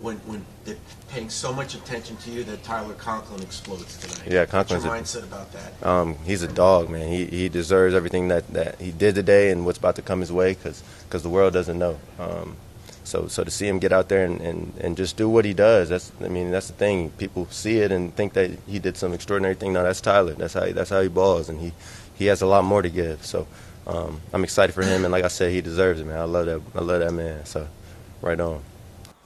When they're paying so much attention to you that Tyler Conklin explodes tonight. Yeah, What's your Conklin's mindset about that? he's a dog, man. He deserves everything that he did today and what's about to come his way because the world doesn't know. So to see him get out there and just do what he does, that's the thing. People see it and think that he did some extraordinary thing. No, that's Tyler. That's how he balls, and he has a lot more to give. So I'm excited for him, and like I said, he deserves it, man. I love that man. So right on.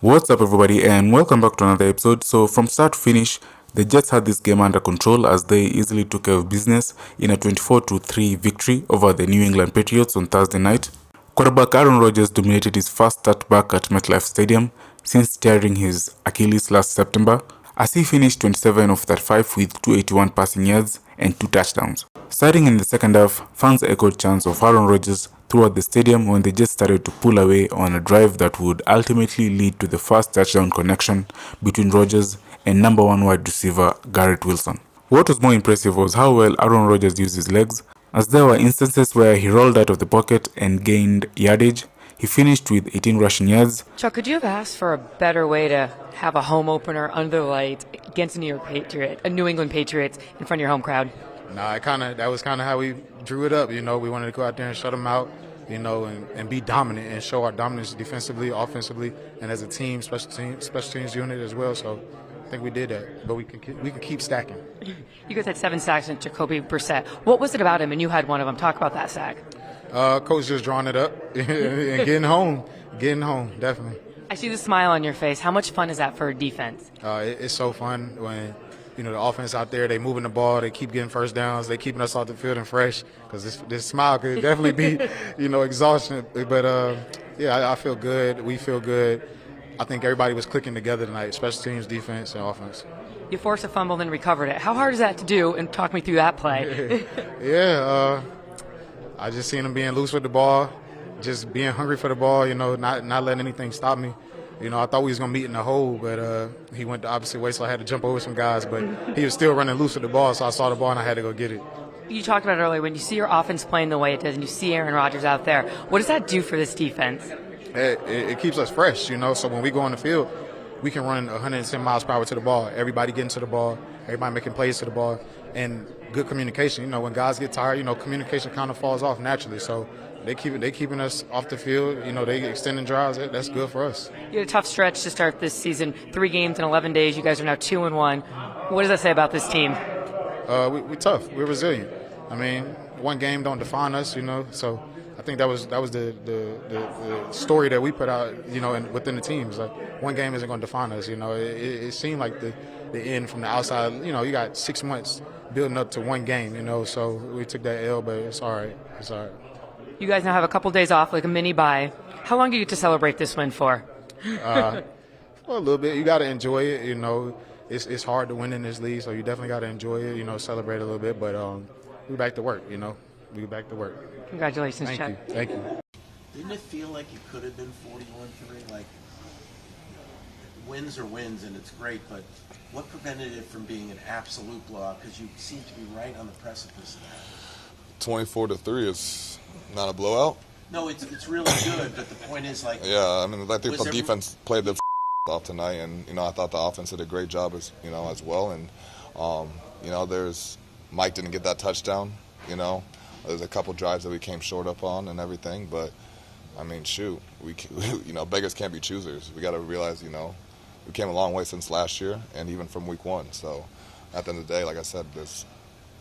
What's up, everybody, and welcome back to another episode. So from start to finish, the Jets had this game under control as they easily took care of business in a 24-3 victory over the New England Patriots on Thursday night. Quarterback Aaron Rodgers dominated his first start back at MetLife Stadium since tearing his Achilles last September, as he finished 27 of 35 with 281 passing yards and 2 touchdowns. Starting in the second half, fans echoed chants of Aaron Rodgers throughout the stadium when they just started to pull away on a drive that would ultimately lead to the first touchdown connection between Rodgers and number one wide receiver Garrett Wilson. What was more impressive was how well Aaron Rodgers used his legs, as there were instances where he rolled out of the pocket and gained yardage. He finished with 18 rushing yards. Chuck, could you have asked for a better way to have a home opener under the lights against a New England Patriots in front of your home crowd? Nah, that was kind of how we drew it up. We wanted to go out there and shut them out, and be dominant and show our dominance defensively, offensively, and as a team, special teams unit as well. So I think we did that, but we can keep stacking. You guys had 7 sacks in Jacoby Brissett. What was it about him? And you had one of them. Talk about that sack. Coach just drawing it up and getting home, definitely. I see the smile on your face. How much fun is that for a defense? It's so fun when the offense out there, they moving the ball, they keep getting first downs, they keeping us off the field and fresh. Because this smile could definitely be exhaustion. But I feel good. We feel good. I think everybody was clicking together tonight, special teams, defense, and offense. You forced a fumble and recovered it. How hard is that to do? And talk me through that play. I just seen him being loose with the ball, just being hungry for the ball, not letting anything stop me. I thought we was going to meet in the hole, but he went the opposite way, so I had to jump over some guys. But he was still running loose with the ball, so I saw the ball and I had to go get it. You talked about it earlier. When you see your offense playing the way it does and you see Aaron Rodgers out there, what does that do for this defense? It keeps us fresh, so when we go on the field, we can run 110 miles per hour to the ball. Everybody getting to the ball, everybody making plays to the ball, and good communication. When guys get tired, communication kind of falls off naturally. So they keeping us off the field. They extending drives. That's good for us. You had a tough stretch to start this season. 3 games in 11 days. You guys are now 2-1. What does that say about this team? We tough. We're resilient. One game don't define us. So I think that was the story that we put out. Within the teams, like one game isn't going to define us. It seemed like the end from the outside. You got 6 months building up to one game. So we took that L, but it's all right. It's all right. You guys now have a couple days off, like a mini bye. How long do you get to celebrate this win for? A little bit. You got to enjoy it. It's hard to win in this league, so you definitely got to enjoy it. Celebrate a little bit. But we back to work. We back to work. Congratulations, Chuck. Thank you. Didn't it feel like it could have been 41-3? Like, wins are wins, and it's great, but what prevented it from being an absolute blowout? Because you seem to be right on the precipice of that. 24-3 is not a blowout. No, it's really good, but the point is, like... Yeah, I think the defense played the off tonight, and, I thought the offense did a great job as well, and, Mike didn't get that touchdown, There's a couple drives that we came short up on and everything, but, beggars can't be choosers. We got to realize, we came a long way since last year and even from week 1, so at the end of the day, like I said,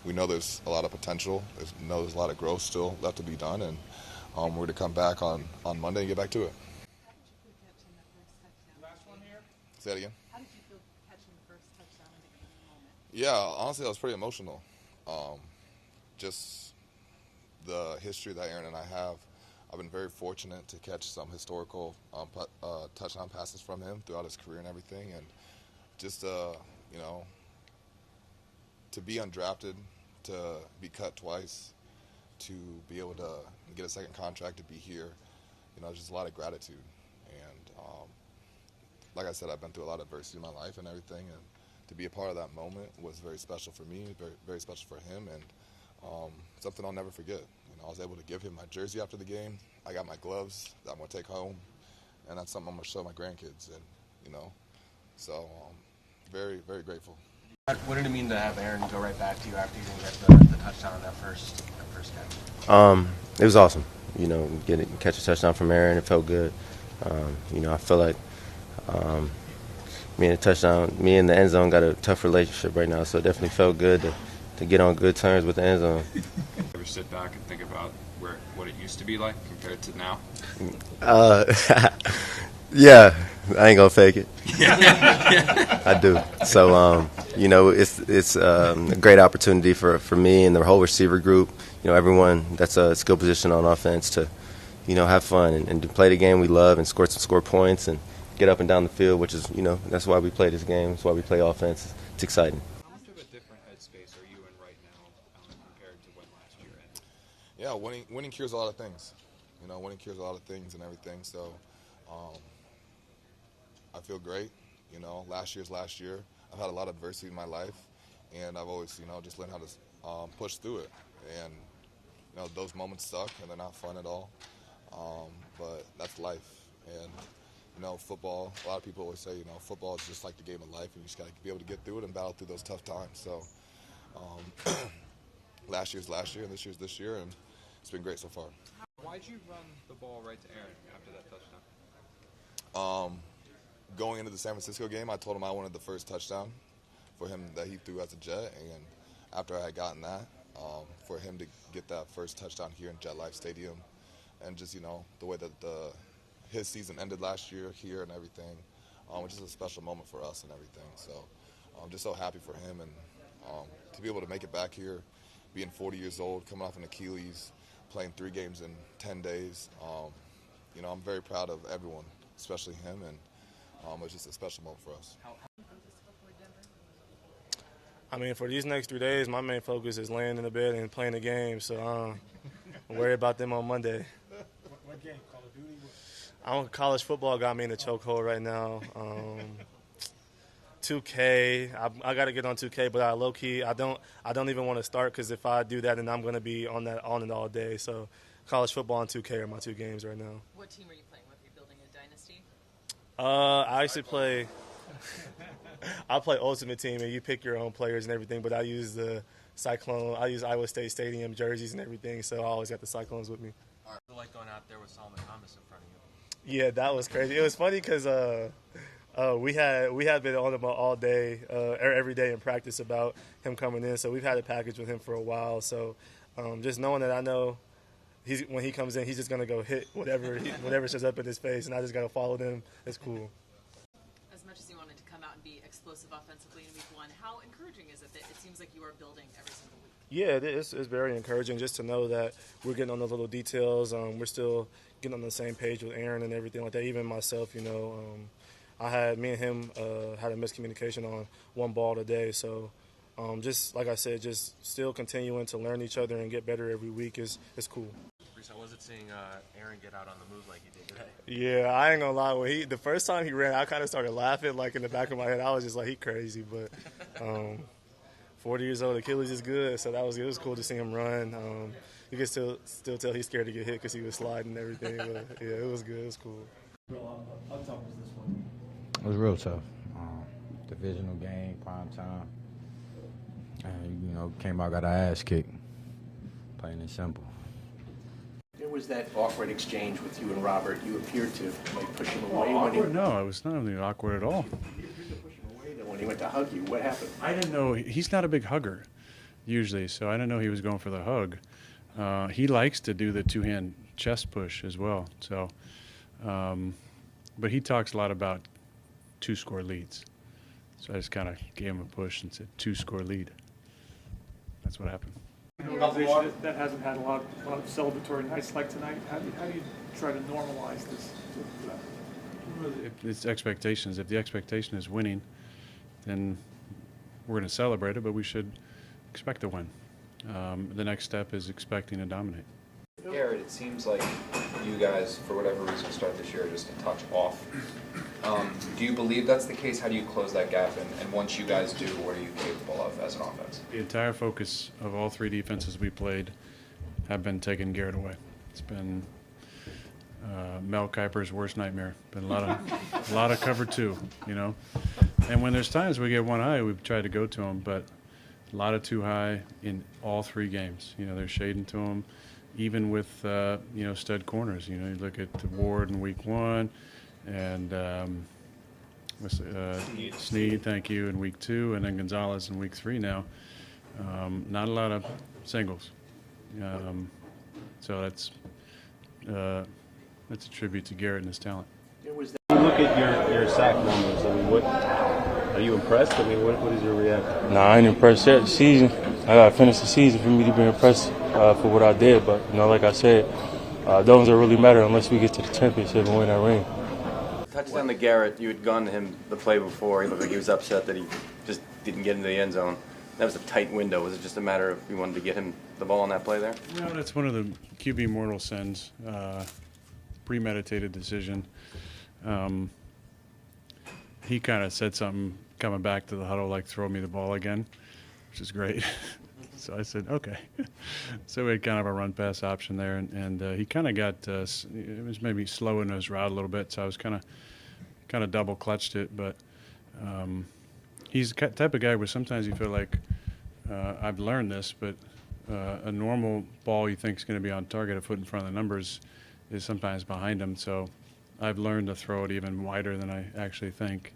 we know there's a lot of potential. There's a lot of growth still left to be done, and we're going to come back on Monday and get back to it. Say that again. How did you feel catching the first touchdown in the game moment? Yeah, honestly, I was pretty emotional. Just the history that Aaron and I have. I've been very fortunate to catch some historical touchdown passes from him throughout his career and everything, and just to be undrafted, to be cut twice, to be able to get a second contract, to be here, just a lot of gratitude. And like I said, I've been through a lot of adversity in my life and everything, and to be a part of that moment was very special for me, very, very special for him, and something I'll never forget. I was able to give him my jersey after the game. I got my gloves that I'm going to take home, and that's something I'm going to show my grandkids. And you know. So very, very grateful. What did it mean to have Aaron go right back to you after you didn't get the touchdown on that first catch? It was awesome. Catch a touchdown from Aaron, it felt good. I feel like me and the end zone got a tough relationship right now, so it definitely felt good to get on good terms with the end zone. Ever sit back and think about what it used to be like compared to now? Yeah, I ain't gonna fake it. I do. So it's a great opportunity for me and the whole receiver group. Everyone that's a skill position on offense to have fun and to play the game we love and score points and get up and down the field, which is that's why we play this game. That's why we play offense. It's exciting. How much of a different headspace are you in right now compared to when last year ended? Yeah, winning cures a lot of things. Winning cures a lot of things and everything. So I feel great. Last year's last year. I've had a lot of adversity in my life, and I've always just learned how to push through it. And those moments suck and they're not fun at all. But that's life. And football, a lot of people always say, football is just like the game of life, and you just got to be able to get through it and battle through those tough times. So last year's last year, and this year's this year, and it's been great so far. Why'd you run the ball right to Aaron after that touchdown? Going into the San Francisco game, I told him I wanted the first touchdown for him that he threw as a Jet, and after I had gotten that, for him to get that first touchdown here in Jet Life Stadium, and just the way that his season ended last year here and everything, which is a special moment for us and everything. So I'm just so happy for him, and to be able to make it back here, being 40 years old, coming off an Achilles, playing 3 games in 10 days. I'm very proud of everyone, especially him, and it's just a special moment for us. I mean, for these next 3 days, my main focus is laying in the bed and playing the game, so I'll worry about them on Monday. What game? Call of Duty? College football got me in a chokehold right now. 2K, I got to get on 2K, but low key, I don't even want to start, because if I do that, then I'm going to be on it all day. So college football and 2K are my 2 games right now. What team are you playing with? Are you building a dynasty? I actually play. I play Ultimate Team, and you pick your own players and everything. But I use the Cyclone. I use Iowa State Stadium jerseys and everything, so I always got the Cyclones with me. What's it like going out there with Solomon Thomas in front of you? Yeah, that was crazy. It was funny because we had been on him all day, every day in practice about him coming in. So we've had a package with him for a while. So just knowing that I know when he comes in, he's just gonna go hit whatever shows up in his face, and I just gotta follow them. It's cool. As much as you wanted to come out and be explosive offensively in week 1, how encouraging is it that it seems like you are building every single week? Yeah, it's very encouraging just to know that we're getting on the little details. We're still getting on the same page with Aaron and everything like that. Even myself, me and him had a miscommunication on one ball today. So just like I said, just still continuing to learn each other and get better every week is cool. How was it seeing Aaron get out on the move like he did today? Yeah, I ain't gonna lie. The first time he ran, I kind of started laughing, like in the back of my head. I was just like, he crazy, but 40 years old, Achilles is good, so it was cool to see him run. You can still tell he's scared to get hit because he was sliding and everything. But yeah, it was good. It was cool. How tough was this one? It was real tough. Divisional game, prime time, and came out got our ass kicked. Plain and simple. There was that awkward exchange with you and Robert. You appeared to push him away. Awkward? No, it was not really awkward at all. You appeared to push him away. Then when he went to hug you, what happened? I didn't know. He's not a big hugger, usually, so I didn't know he was going for the hug. He likes to do the 2-hand chest push as well. So, but he talks a lot about 2-score leads. So I just kind of gave him a push and said 2-score lead. That's what happened. An organization that hasn't had a lot of celebratory nights like tonight. How do you try to normalize this? If it's expectations. If the expectation is winning, then we're going to celebrate it, but we should expect to win. The next step is expecting to dominate. Garrett, it seems like you guys, for whatever reason, start this year just a touch off. Do you believe that's the case? How do you close that gap? And once you guys do, what are you capable of as an offense? The entire focus of all 3 defenses we played have been taking Garrett away. It's been Mel Kiper's worst nightmare. Been a lot of cover 2, you know. And when there's times we get one high, we've tried to go to him, but a lot of 2 high in all 3 games. You know, they're shading to him, even with you know, stud corners. You know, you look at Ward in week 1, and Snead, thank you, in week 2, and then Gonzalez in week 3 now. Not a lot of singles. So that's a tribute to Garrett and his talent. You look at your sack numbers. I mean, what are you impressed? I mean, what is your reaction? Nah, I ain't impressed yet. The season, I gotta finish the season for me to be impressed for what I did. But you know, like I said, those don't really matter unless we get to the championship and win that ring. Touchdown to Garrett. You had gone to him the play before. He looked like he was upset that he just didn't get into the end zone. That was a tight window. Was it just a matter of you wanted to get him the ball on that play there? No, that's one of the QB mortal sins. Premeditated decision. He kind of said something coming back to the huddle like, throw me the ball again, which is great. So I said, okay. So we had kind of a run pass option there, and he kind of got, it was maybe slow in his route a little bit, so I was kind of double clutched it, but he's the type of guy where sometimes you feel like, I've learned this, but a normal ball you think is going to be on target, a foot in front of the numbers, is sometimes behind him. So I've learned to throw it even wider than I actually think.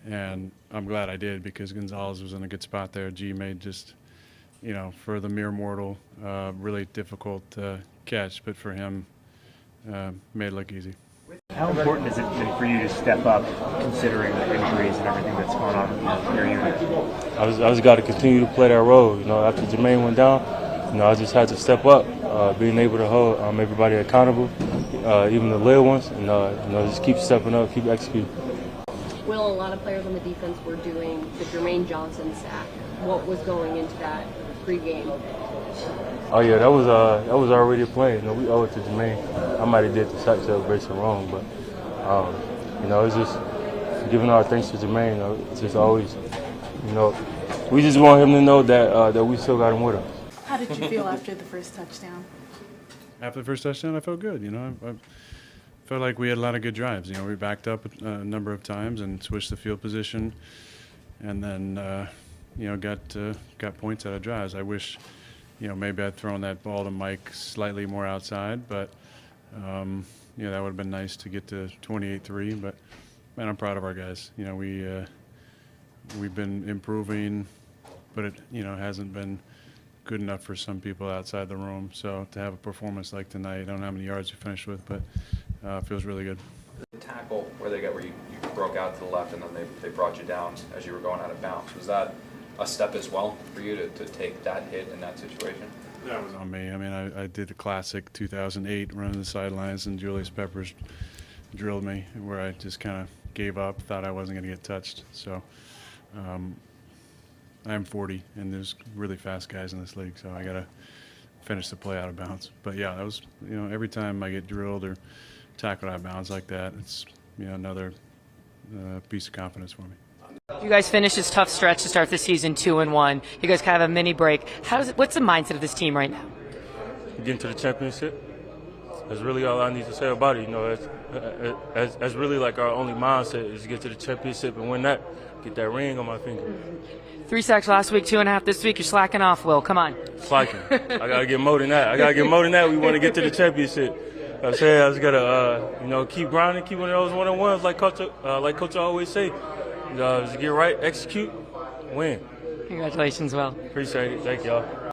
And I'm glad I did, because Gonzalez was in a good spot there. G made just, you know, for the mere mortal, really difficult catch, but for him, made it look easy. How important has it been for you to step up, considering the injuries and everything that's going on in your unit? I just got to continue to play that role. You know, after Jermaine went down, you know, I just had to step up, being able to hold everybody accountable, even the little ones, and you know, just keep stepping up, keep executing. Will, a lot of players on the defense were doing the Jermaine Johnson sack. What was going into that pregame? Oh yeah, that was already a play. You know, we owe it to Jermaine. I might have did the sack celebration wrong, but you know, it's just giving our thanks to Jermaine. You know, it's just always, you know, we just want him to know that that we still got him with us. How did you feel after the first touchdown? After the first touchdown, I felt good. You know, I felt like we had a lot of good drives. You know, we backed up a number of times and switched the field position, and then you know, got points out of drives. I wish, you know, maybe I'd thrown that ball to Mike slightly more outside, but you know, that would have been nice to get to 28-3. But man, I'm proud of our guys. You know, we've been improving, but it, you know, hasn't been good enough for some people outside the room. So to have a performance like tonight, I don't know how many yards you finished with, but it feels really good. The tackle where you broke out to the left and then they brought you down as you were going out of bounds, was that a step as well for you to take that hit in that situation? That was on me. I mean, I did the classic 2008 running the sidelines, and Julius Peppers drilled me where I just kind of gave up, thought I wasn't going to get touched. So I'm 40, and there's really fast guys in this league, so I got to finish the play out of bounds. But yeah, that was, you know, every time I get drilled or tackled out of bounds like that, it's, you know, another piece of confidence for me. You guys finished this tough stretch to start the season 2-1. You guys kind of have a mini break. What's the mindset of this team right now? Getting to the championship. That's really all I need to say about it. You know, that's really like our only mindset is to get to the championship and win that, get that ring on my finger. 3 sacks last week, 2.5 this week. You're slacking off, Will. Come on. Slacking. I gotta get more than that. We want to get to the championship. I say I just gotta, you know, keep grinding, keep one of those one-on-ones like Coach always say. Just get right, execute, win. Congratulations, Will. Appreciate it. Thank y'all.